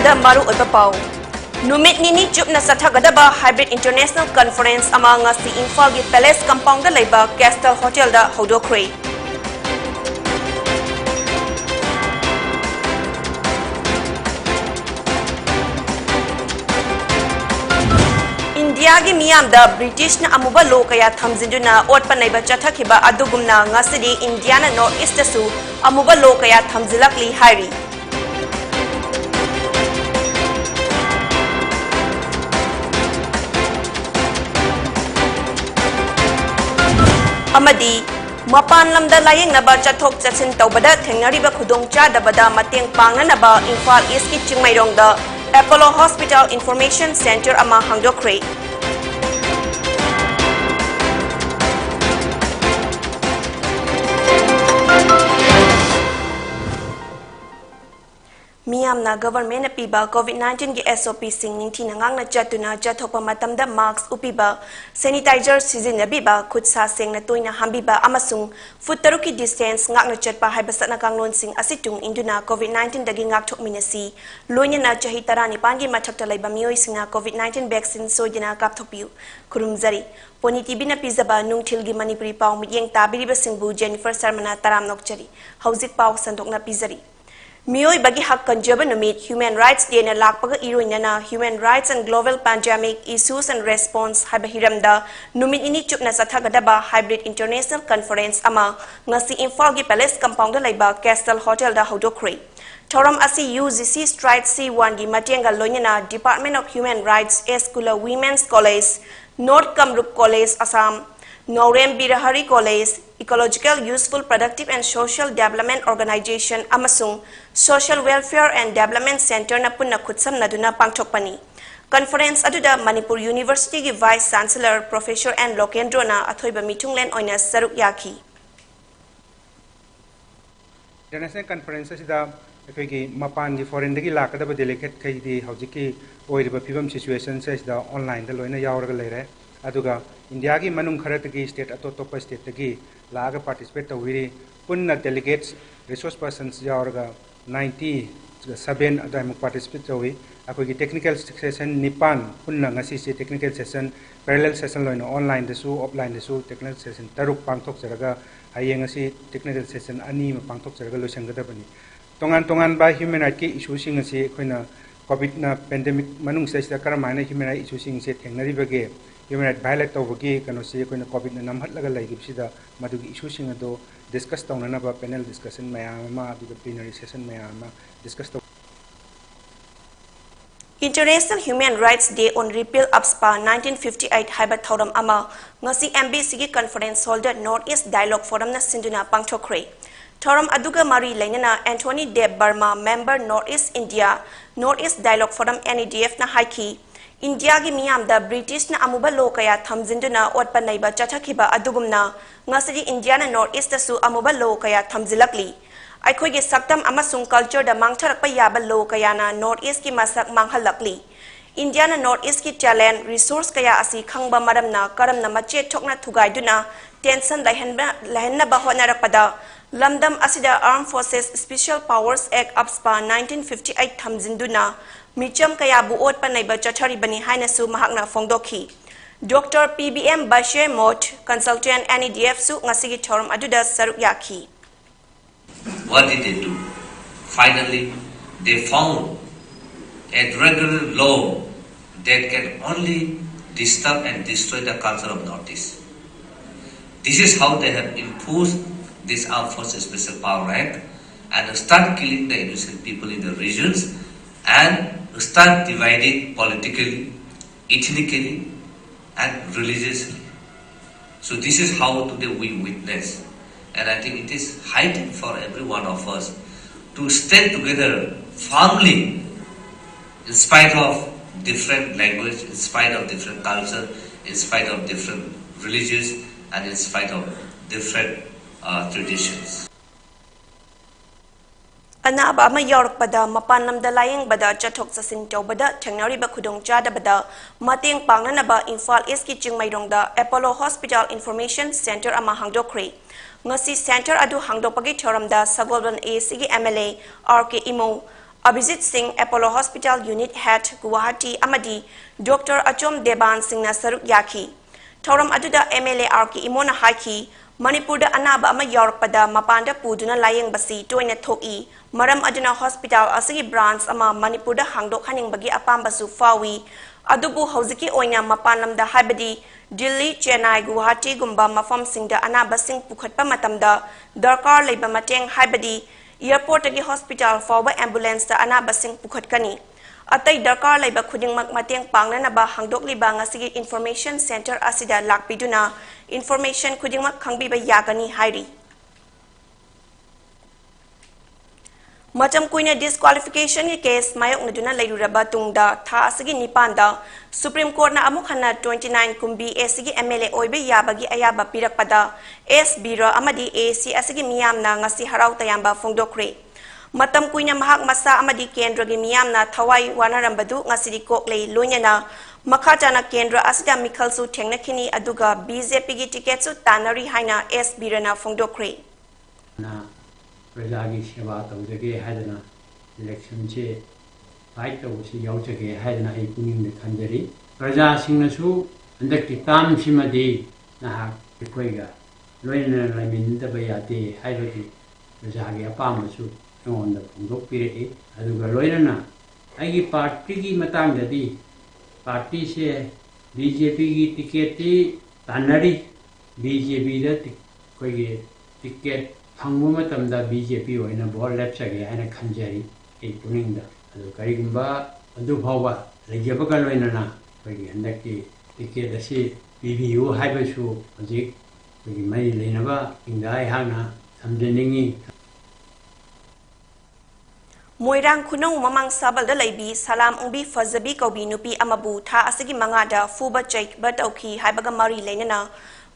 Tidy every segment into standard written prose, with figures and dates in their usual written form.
ꯇꯥꯕꯤꯔꯤꯕꯗ ꯃꯔꯨ ꯑꯣꯏꯕ ꯄꯥꯎ ꯅꯨꯃꯤꯠ ꯅꯤꯅꯤ ꯆꯨꯞꯅ ꯆꯠꯊꯒꯗꯕ ꯍꯥꯏꯕ꯭ꯔꯤꯗ ꯏꯟꯇꯔꯅꯦꯁꯅꯦꯜ ꯀꯟꯐꯔꯦꯟꯁ ꯑꯃ ꯉꯁꯤ ꯏꯝꯐꯥꯜꯒꯤ ꯄꯦꯂꯦꯁ ꯀꯝꯄꯥꯎꯟꯗ ꯂꯩꯕ ꯀꯦꯁꯇꯜ ꯍꯣꯇꯦꯜꯗ ꯍꯧꯗꯣꯛꯈ꯭ꯔꯦ इंडियागी मियामदा ब्रिटिश ना अमुबा लो कया थमजिंदुना ओटपा नैबा चथखिबा अदुगुमना ngасidi इंडिया ना नॉर्थ ईस्ट तसु अमुबा लो कया थमजिलकली हाइरी अमदी मपान लमदा लायेंगनबा चथोक चथिन तौबदा थेंगनरिबा खुदोंचादबदा मतेंग पांगनबा इम्फाल ईस्ट की चिंगमैरोंगदा एपोलो हॉस्पिटल इंफॉर्मेशन सेंटर अमा हांगदोख्रे मियामना गवर्नमेंट पीबा कोविड-19 की SOP सिंग निंथीना ngang चतुना चथोप मतमदा मास्क उपिबा सैनिटाइजर सिजिनबिबा खुदसा सेंगना तोइना हांबिबा अमसुंग फुट तरुक की डिस्टेंस ngang चटपा हाइबसना कांगलोन सिंग असितुंग इंदुना कोविड-19 दगी ngakthokminasi लोइना चही 19 की मथक्ता लैबा मियोइसिंगा कोविड-19 वैक्सीन सोइना कापथोपियु खुरुमजरी पोनी टीबीना पिजबा नुंगथिलगी मणिपुरी पाउ मियेंग ताबिरिबा सिंगबु जेनिफर शर्मना तराम नोकचरी हौजिक पाउ संतोकना पिजरी मियोई बगी हक कंजब नुमित ह्यूमन राइट्स डे ना लाकपग इरोइनना human rights and global pandemic issues and response हाइब हिरमदा नुमित इनी चुपना सथगदबा हाइब्रिड इंटरनेशनल कॉन्फ्रेंस अमा ngasi इम्फाल की पैलेस कंपाउंड लैबा कैस्टल होटल दा हौदोख्रे थौरम असी UGC स्ट्राइट C1 की मटेंगा लोइनना डिपार्टमेंट ऑफ ह्यूमन राइट्स एस्कुला women's college north Kamrup college Assam Naorem Birahari college ecological useful productive and social development organisation अमसुंग social welfare and development centre ना पुन्ना खुदसम नदुना पांगथोकपनी कॉन्फ्रेंस अदुदा मणिपुर यूनिवर्सिटी की vice chancellor professor N Lokendra ना अथोइबा मिथुंगलेन ओइना सरुक याखी इंटरनेशनल कॉन्फ्रेंस असिदा अखोइगी मपान की फॉरेन दगी लाकदबा डेलीगेट खैदी हौजिकी ओइरिबा फिबम सिचुएशन से असिदा ऑनलाइन दा लोइना यावरगा लेरे अदुगा इंडिया की मनुंग खरतगी स्टेट अतोतोप स्टेट तगी लागा पार्टिसिपेट तौरी पुन्ना डेलीगेट्स रिसोर्स पर्सन्स यावरगा 97 अदाइमुक पार्टिसिपेट तौई अखोगी टेक्निकल सेशन निपान पुन्ना ngasi से टेक्निकल सेशन पैरेलल सेशन लोइना ऑनलाइन दसु ऑफलाइन दसु टेक्निकल सेशन तरुक पांगथोक जरगा हयेंग असि टेक्निकल सेशन अनि म पांगथोक जरगा लोसंगदबनी तोंगान तोंगान बा ह्यूमन राइट की इशू सिंग असि अखोइना कोविड ना पेंडेमिक मनुंग सेसिदा करमायना ह्यूमन राइट इशू सिंग से थेंगनरिबगे ह्यूमन राइट वायलेट तौबगी कनोसी अखोइना कोविड ना नमहटलगा लैगिबसिदा मदुगी इशू सिंग अदो डिस्कस तौननबा पैनल डिस्कशन मयामा अदुगा प्लीनरी सेशन मयामा discuss International Human Rights Day on Repeal of SPA 1958 हाइबा थौरम अमा ngasi MBC की conference holder North East Dialogue Forum ना सिंधुना पांगथोख्रे थौरम अदुगा मारी लैनना Anthony Debbarma member North East India North East Dialogue Forum NEDF ना हाइकी इंडिया की मियामदा ब्रिटिश ना अमुबा लो कया थमजिंदुना ओटपा नैबा चथखिबा अदुगुमना ngasi इंडिया ना नॉर्थ ईस्ट तसु अमुबा लो कया थमजिलकली अखोइगे सक्तम अमसुंग कल्चर दा मांगथरकपा याबा लो कयाना नॉर्थ ईस्ट की मसक मांगहलकली इंडिया ना नॉर्थ ईस्ट की टैलेंट रिसोर्स कया असि खंगबा मरमना करमना मचे थोकना थुगाइदुना टेंशन लहनबा होनरकपदा लमदम असिदा arm forces special powers act AFSPA 1958 थमजिंदुना मिचम कयाबु ओटपा नैबा चथरिबनी हाइनसु महाकना फोंगदोखी डॉक्टर PBM बशे मोट कंसल्टेंट NEDF सु ngasi gi thorum aduda saruk yakhi What did they do? Finally, they found a regular law that can only disturb and destroy the culture of Northeast. This is how they have imposed this Armed Forces Special Power Act and start killing the innocent people in the regions and start dividing politically, ethnically and religiously. So this is how today we witness. And I think it is high time for every one of us to stand together firmly in spite of different language, in spite of different culture, in spite of different religions and in spite of different traditions. अनाबा अमा यौरकपदा मपान lambda लायेंगबदा चथोक चसिन तौबदा थेंगनरिबा खुदोंचादबदा मतेंग पांगननबा Imphal east की चिंगमैरोंगदा Apollo hospital information centre अमा हांगदोख्रे ngasi center adu hangdopagi thoramda sagolban AC की MLA RK Imo Abhijit Singh Apollo Hospital Unit Head Guwahati amadi Dr. Achom Deban Singh na saruk yaki. Thoram aduda MLA RK imona haiki Manipur anaba ama yaurpada mapanda puduna layeng basi toina thoki maram aduna hospital asigi branch ama Manipur hangdok haning bagi apambasu fawi adubu hauziki oina mapanlamda haibadi Delhi Chennai Guwahati gumba mafam singda anaba sing pukhatpa matamda darkar leiba mateng haibadi airport agi hospital fawba ambulance da anaba sing pukhatkani atai darkar leiba khudingmak mateng pangnanaba hangdokliba ngasigi information center asida lakpiduna information khudingmak khangbiba yagani hairi Matam kuina disqualification ki case mayok naduna lairuraba tungda tha asigi nipanda Supreme Court na amuk hana 29 kumbi asigi MLA oibe yabagi ayaba pirakpada S bira amadi AC asigi miyamna ngasi harau tayamba fongdokre Matam kuina mahak masa amadi kendra gi miyamna thawai wanarambadu ngasi kokle loinana makata na kendra asida mikhalsu thengna khini aduga BJP gi ticket su tanari haina S bira na fongdokre प्रजा की सेवा तौजगे है election से fight तौसी यौजगे है पुनिंग खंजरी प्रजा सिंगसु हंदक ताम सिमदी नाहक इकोइगा लोइना लमिनदब याते हाइबगी प्रजा की अपामसु एंगोंद फोंदोक पिरेई अदुगा लोइना आइगी पार्टी की मतंगददी पार्टी से बीजेपी की टिकट तानरी बीजेपी द कोइगे टिकट फंगुमतमदा बीजेपी होइना बोल लेप्सगे हाइना खंजरी ए पुनिंगदा अदु करिगुंबा अदु फावबा लेजेबगा लोइना कोइगे हंदकी टिकेट असी बीबीयू हाइबसु हजिक कोइगे मै लेनबा इंदाय हाना समजनिंगी Moirang Kunong Mamang Sabal da Laibi Salam Umbi Fazabi Kobi Nupi Amabu Tha Asigi Mangada Fuba Chait Batauki Haibaga Mari Lenana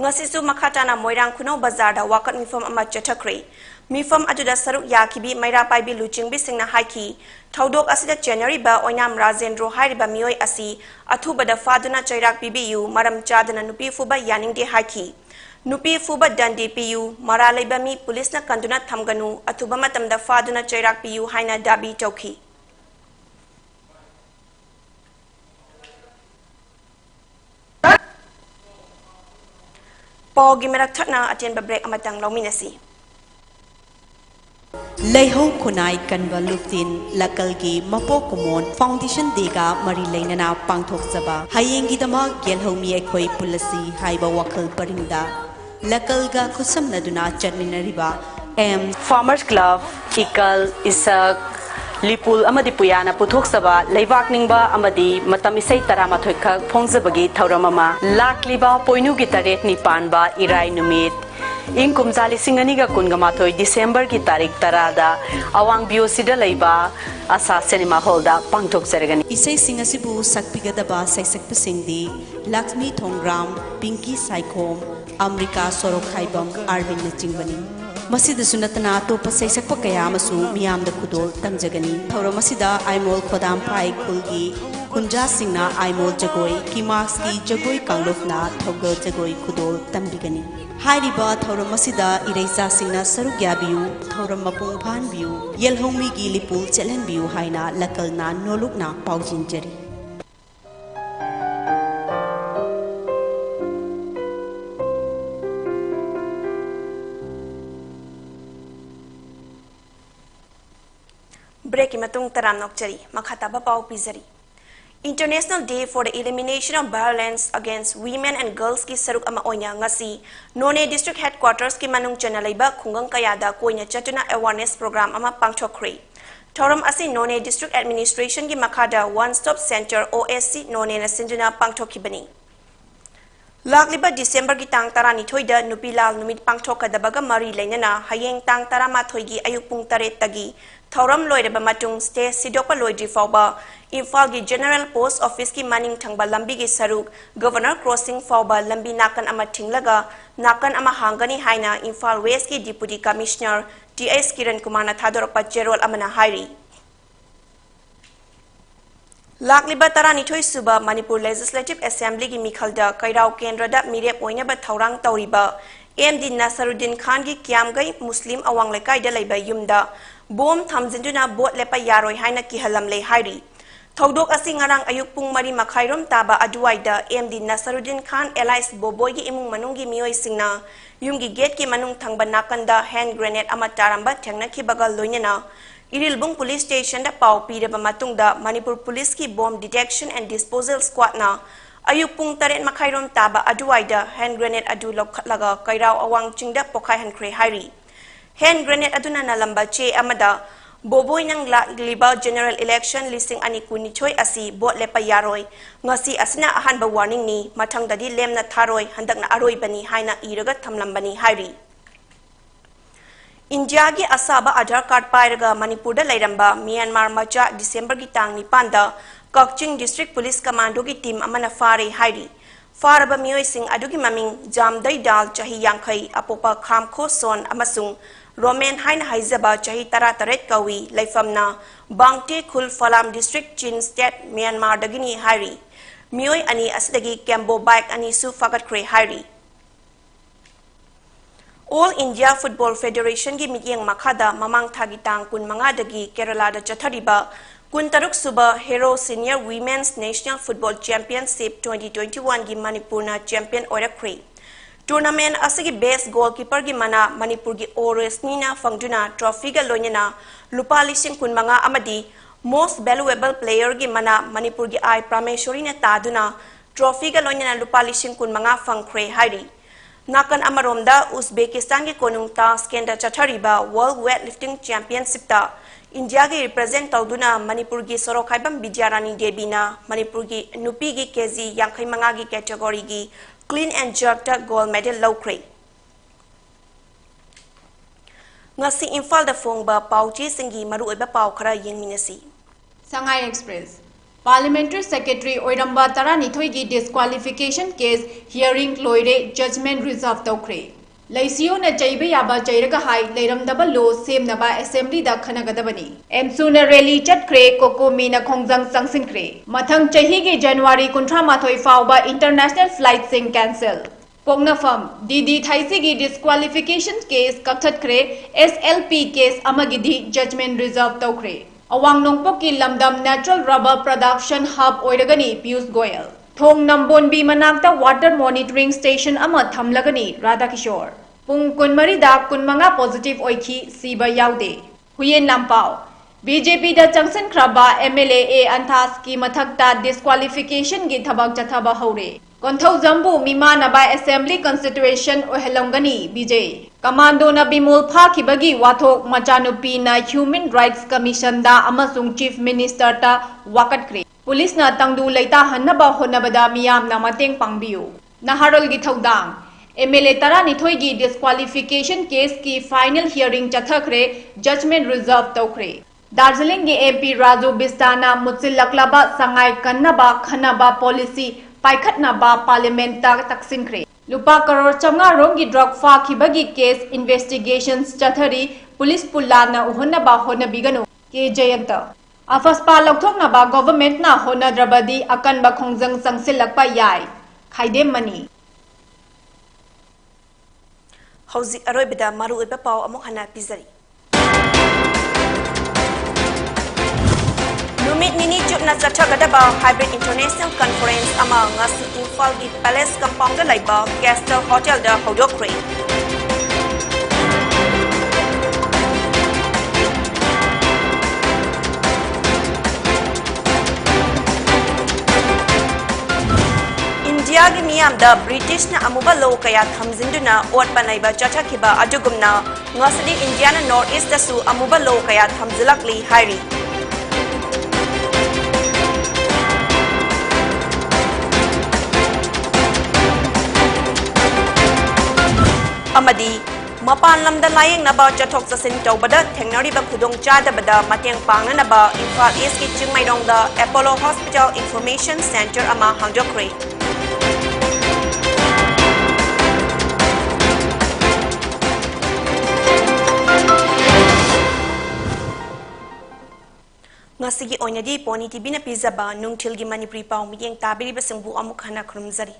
Ngasisu Makatana Moirang Kunong Bazar da Wakat Mifam Ama Chatakre Mifam Aduda Saruk Yakibi Maira Paibi Luchingbi Singna Haiki Taudok Asida January Ba Oinam Razendro Hairiba Mioi Asi Atuba da Faduna Chairak BBU Maram Chadana Nupi Fuba Yaning de Haiki Nupi Fuba Dandi PU Maralaiba Mi Police na Kanduna Thamganu Atuba Matamda Faduna Chairak PU Haina Dabi Toki Paul Gimerak Tatna Atien Babrek Amatang Lauminasi Leho Kunai Kanva Luptin Lakalgi Mapo Kumon Foundation Dega Mari Lainana Pangtok Zaba Hayengi Dama Gelhomi Ekoi Pulasi Haiba Wakal Parinda Lakalga Kusam Naduna Chadlinariba Farmers Club Ikal Isak Lipul Amadi Puyana Putok Saba Leivak Ningba Amadi Matamisay Taramatoika Pongzabagi Tauramama Lakliba Poinu Gitaret Nipanba Irai Numit In Kumzali Singaniga Kungamatoi December ki tarik tarada awang biosida laiba asa cinema holda pangtok sergani Isay Singasibu Sakpigadaba Saisakpa Singdi Lakshmi Thongram Pinky Saikom Amrika Sorokhaibam Arvin Nachingbani Masida Sunatana to Pasaisakpa Kayamasu Miam the Kudol Tamjagani Taura Masida Aimol Kodam Pai Kulgi Kunja Singna Aimol Jagoi Kimaski Jagoi Kanglofna Togol Jagoi Kudol Tambigani Hairiba Thauram Masida Ireisa Singna Saruk Yabiu Thauram Mapung Phan Biu Yelhomi gi Lipul Chelen Biu Haina Lakalna Nolukna Paujin Jeri Break Matung Taram Nokchari Makhataba Pau Pizari International Day for the Elimination of Violence Against Women and Girls ki saruk ama onya ngasi None District Headquarters ki manung chanalaiba khungang kayada koina chatuna awareness program ama pangchokre Thoram asi None District Administration ki makhada One Stop Center OSC None na sinjuna pangchokibani Lakliba December ki tang tarani thoida nupilal numit pangchokadabaga mari lainana hayeng tang tarama thoigi ayupung taret tagi Thoram loireba matung stay sidokpa loidri fawba Imphal gi General Post Office ki maning thangba lambi gi saruk Governor Crossing fawba lambi nakan ama thinglaga nakan ama hangani haina Imphal West ki Deputy Commissioner TS Kiran Kumar na thadorpa Gerol amana hairi Lakliba Taranithoi Suba Manipur Legislative Assembly gi Mikhalda Kairao Kendrada Mirep Oinaba Thaurang Tauriba MD Nasaruddin Khan gi Kiamgai Muslim Awang Lekai da Laiba Yumda Bom Thamjinduna Bot Lepa Yaroi Haina Kihalamle Hairi Thodok asi ngarang ayuk pung mari makhairom taba aduaida MD Nasaruddin Khan Elias Boboy gi imung manunggi mioi singna yumgi gate ki manung thangba nakanda hand grenade ama taramba thengna ki bagal loinena Irilbung Police Station da pau piraba matungda Manipur Police ki bomb detection and disposal squad na ayuk pung taret makhairom taba aduaida hand grenade adu laga kairao awang chingda pokai hankre hairi hand grenade aduna nalamba che amada Boboy nang liba general election listing ani kuni choi asi bot lepa yaroi ngasi asina ahanba warning ni mathang dadi lemna tharoi handak na aroi bani haina iraga thamlambani hairi India gi asaba Aadhaar card pairaga Manipur da lairamba Myanmar macha December gi tang ni panda Kakching District Police Commando gi team amana fare hairi faraba mioi sing adugi maming Jamdai Dal chahi yangkhai apopa khamkho son amasung Roman Hain Haizaba chahi Taret Kawi Laifamna Bangte Khul Falam District Chin State Myanmar dagini hairi mioi ani asdagi Kembo bike ani su fagat kre hairi All India Football Federation gi mityeng makhada mamang thagi tang kun manga dagi Kerala da chathariba kun taruk suba Hero Senior Women's National Football Championship 2021 gi Manipur na champion oirakre Tournament asigi best goalkeeper gi mana Manipur gi Ores Nina Fangduna trophy ga loinena lupa lising kun manga amadi most valuable player gi mana Manipur gi Ai Prameshwari na taduna trophy ga loinena lupa lising kun manga fangkre hairi Nakan amaromda Uzbekistan gi konung Tashkent da chathariba World Weightlifting Championship ta India gi represent tawduna Manipur gi Sorokhaibam Bidyarani Devi na Manipur gi nupi gi kg yankhai manga gi category gi clean and jerk ta gold medal lawkre ngasi Imphal da phongba pauchi singi maru oiba pau khara yengminasi Shanghai Express Parliamentary Secretary Oiramba Taranithoi gi disqualification case hearing loire judgment reserve tawkre Laisio na chaibe yaba chairaga hai leiramdaba law semnaba assembly da khanagadabani emsuna rally chatkre kokomi na khongjang sangsinkre mathang chahi gi January 18 fauba international flight sing cancel Pongnafam Didi Thaisi gi disqualification case kakhatkre SLP case amagidi judgment reserve tawkre Awang Nongpok ki lamdam natural rubber production hub oiragani Piyush Goyal Thong Nambonbi manakta water monitoring station ama thamlagani Radhakishore Pung kunmari da kunmanga positive oiki siba yaude Huyen Lampao BJP da changsan kraba MLA A Anthas ki mathakta disqualification gi thabak chathaba haure Konthau Zambu Mimana by Assembly Constitution Ohelongani BJ Commando na bimul phakibagi wathok machanupi na Human Rights Commission da amasung Chief Minister ta wakatkre Police na tangdu leita hannaba honabada miyam na mateng pangbiu Naharol gi thaudang MLA Taranithoi gi disqualification case ki final hearing chathakre judgment reserve tawkre Darjeeling gi MP Raju Bistana Mutsil Laklaba Sangai Kannaba Khanaba policy Paikhatnaba parliament ta taksinkre Lupa crore chamnga rongi drug fa khibagi case investigations chathari police pulana uhonnaba honabiganu ke jayanta afaspa lokthoknaba government na honadrabadi akanba khongjang sangsilakpa yai khaidem mani Hauzik aroibida maru oiba pau amok hana pizari Numit nini jutna chachagadaba hybrid international conference ama ngasi Imphal gi Palace compound da laiba Castle Hotel da hodokre India gi miyam da British na amuba law kaya thamjinduna ot banaiba chachakhiba adugumna ngasi Indiana North East da su amuba law kaya thamjilakli hairi Amadi mapan lamda layeng naba chathok chasin tawbada thengnariba khudong chadabada mateng pangnanaba Imphal East ki Chingmairong da Apollo Hospital Information Center ama hangdokre Ngasigi oinadi Pony TV na pizaba nungthilgi Manipuri pau miyeng tabiri basingbu amuk hana khurumzari.